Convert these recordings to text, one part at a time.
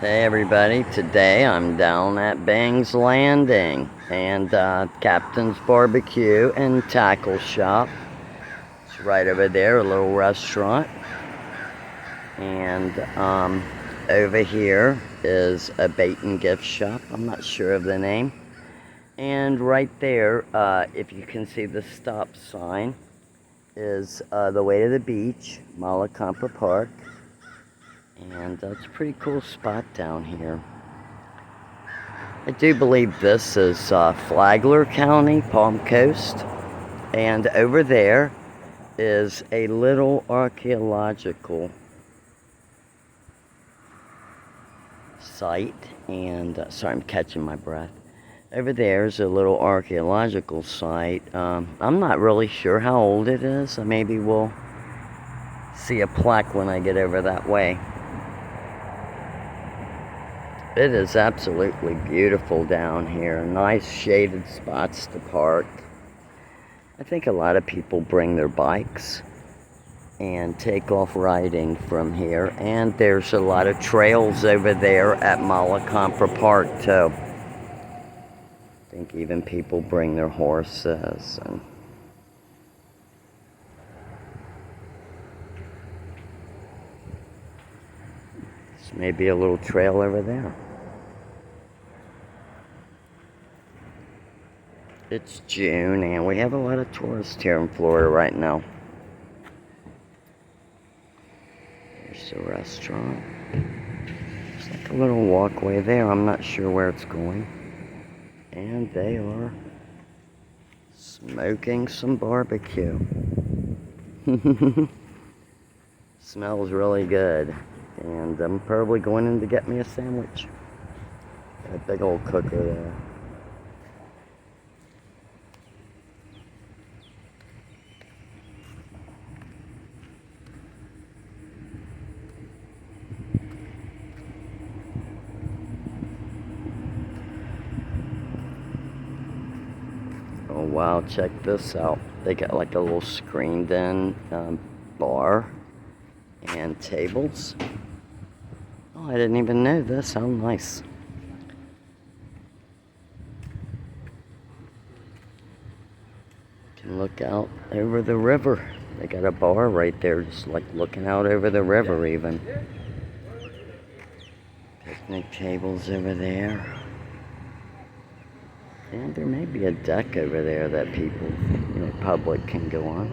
Hey everybody, today I'm down at Bang's Landing and Captain's Barbecue and Tackle Shop. It's right over there, a little restaurant. And over here is a bait and gift shop. I'm not sure of the name. And right there, if you can see the stop sign, is the way to the beach, Mala Compra Park. And it's a pretty cool spot down here. I do believe this is Flagler County, Palm Coast. And over there is a little archaeological site. And, sorry, I'm catching my breath. Over there is a little archaeological site. I'm not really sure how old it is. Maybe we'll see a plaque when I get over that way. It is absolutely beautiful down here. Nice shaded spots to park. I think a lot of people bring their bikes and take off riding from here. And there's a lot of trails over there at MalaCompra Park too. I think even people bring their horses. And there's maybe a little trail over there. It's June and we have a lot of tourists here in Florida right now. There's the restaurant. There's like a little walkway there. I'm not sure where it's going. And they are smoking some barbecue. Smells really good. And I'm probably going in to get me a sandwich. Got a big old cooker there. Oh wow, check this out. They got like a little screened in bar and tables. Oh, I didn't even know this. How nice. Can look out over the river. They got a bar right there, just like looking out over the river even. Picnic tables over there. And there may be a deck over there that people, public can go on.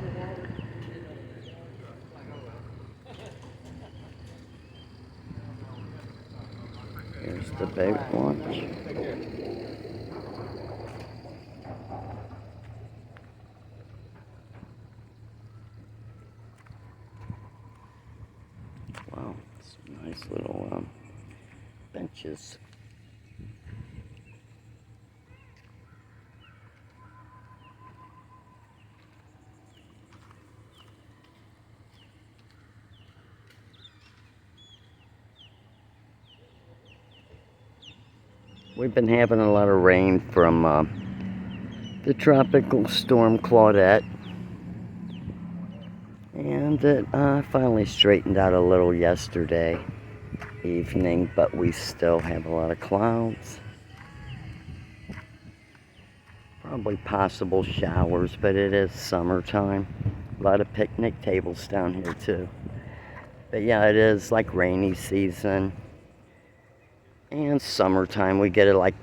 Here's the boat launch. Wow, some nice little benches. We've been having a lot of rain from the tropical storm Claudette. And it finally straightened out a little yesterday evening, but we still have a lot of clouds. Probably possible showers, but it is summertime. A lot of picnic tables down here too. But yeah, it is like rainy season. And summertime, we get it like,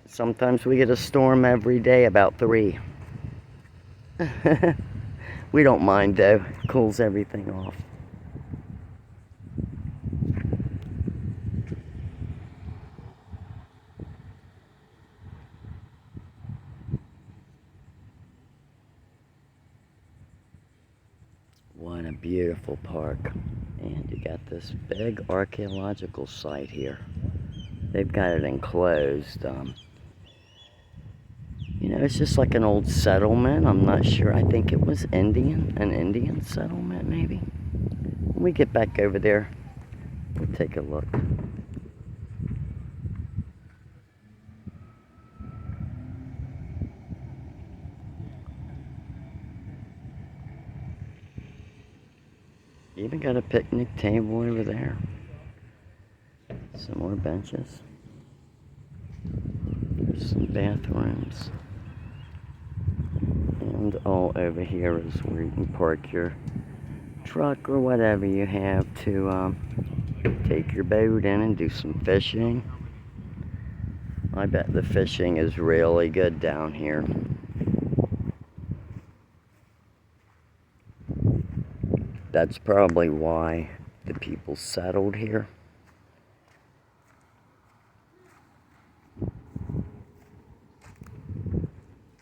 sometimes we get a storm every day, about 3. We don't mind though, it cools everything off. What a beautiful park. And you got this big archaeological site here. They've got it enclosed. It's just like an old settlement. I'm not sure. I think it was an Indian settlement maybe. When we get back over there, we'll take a look. Even got a picnic table over there. Some more benches. There's some bathrooms. And all over here is where you can park your truck or whatever you have to take your boat in and do some fishing. I bet the fishing is really good down here. That's probably why the people settled here.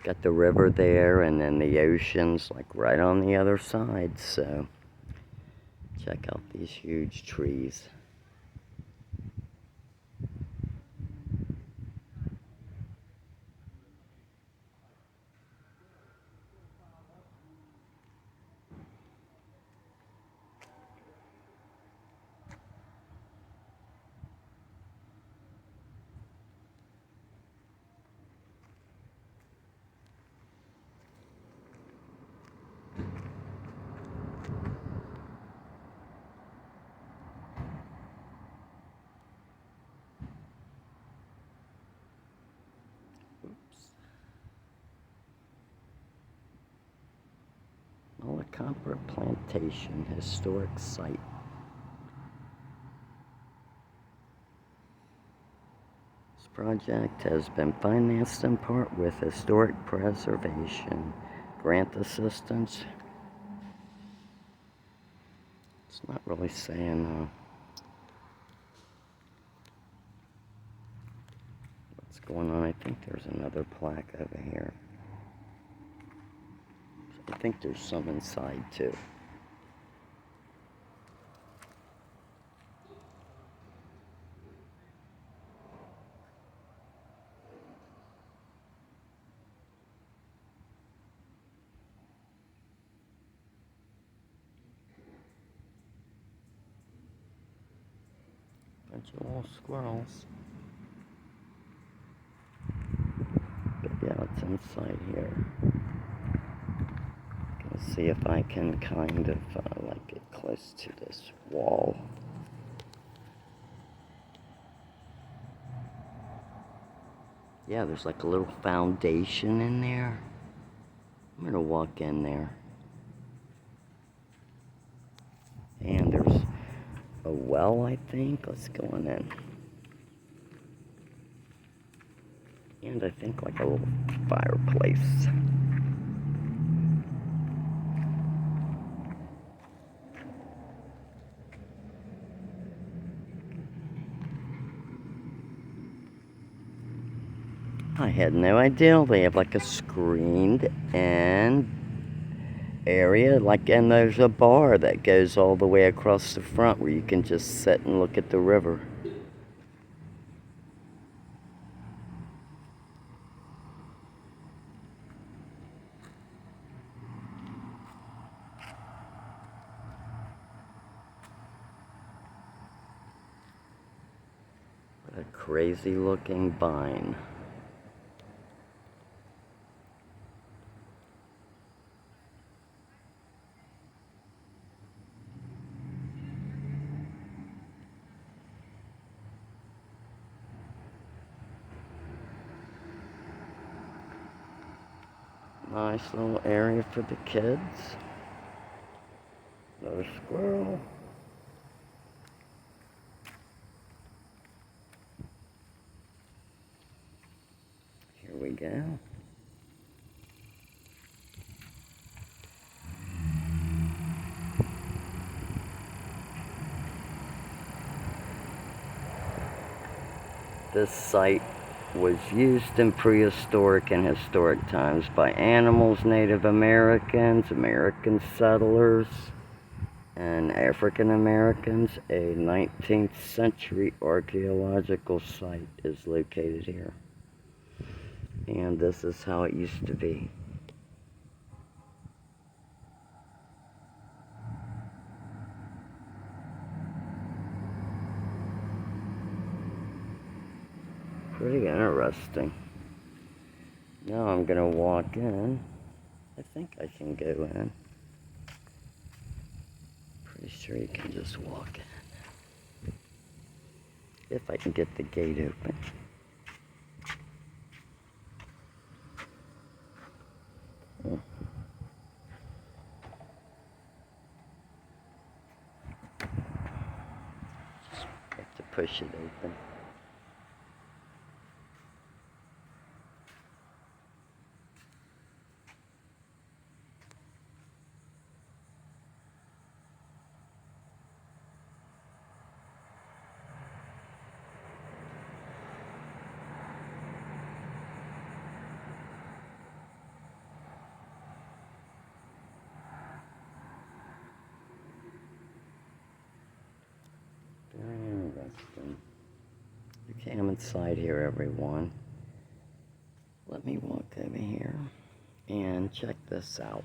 Got the river there, and then the ocean's like right on the other side, so check out these huge trees. Mala Compra Plantation, historic site. This project has been financed in part with historic preservation grant assistance. It's not really saying what's going on. I think there's another plaque over here. I think there's some inside too. Bunch of little squirrels. But yeah, it's inside here. Gonna see if I can kind of like get close to this wall. Yeah, there's like a little foundation in there. I'm gonna walk in there. And there's a well, I think. Let's go on in. And I think like a little fireplace. I had no idea they have like a screened in area, like, and there's a bar that goes all the way across the front where you can just sit and look at the river. What a crazy looking vine. Nice little area for the kids. Another squirrel. Here we go. This site was used in prehistoric and historic times by animals, Native Americans, American settlers, and African Americans. A 19th century archaeological site is located here. And this is how it used to be. Pretty interesting. Now I'm gonna walk in. I think I can go in. Pretty sure you can just walk in. if I can get the gate open. Have to push it open. Very interesting. Okay, I'm inside here, everyone. Let me walk over here and check this out.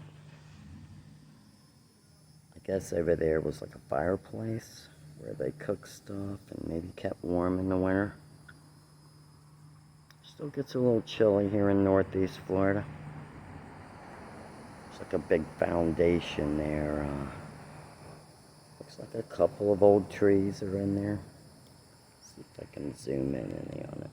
I guess over there was like a fireplace where they cook stuff and maybe kept warm in the winter. Still gets a little chilly here in Northeast Florida. There's like a big foundation there. Looks like a couple of old trees are in there. See if I can zoom in any on it.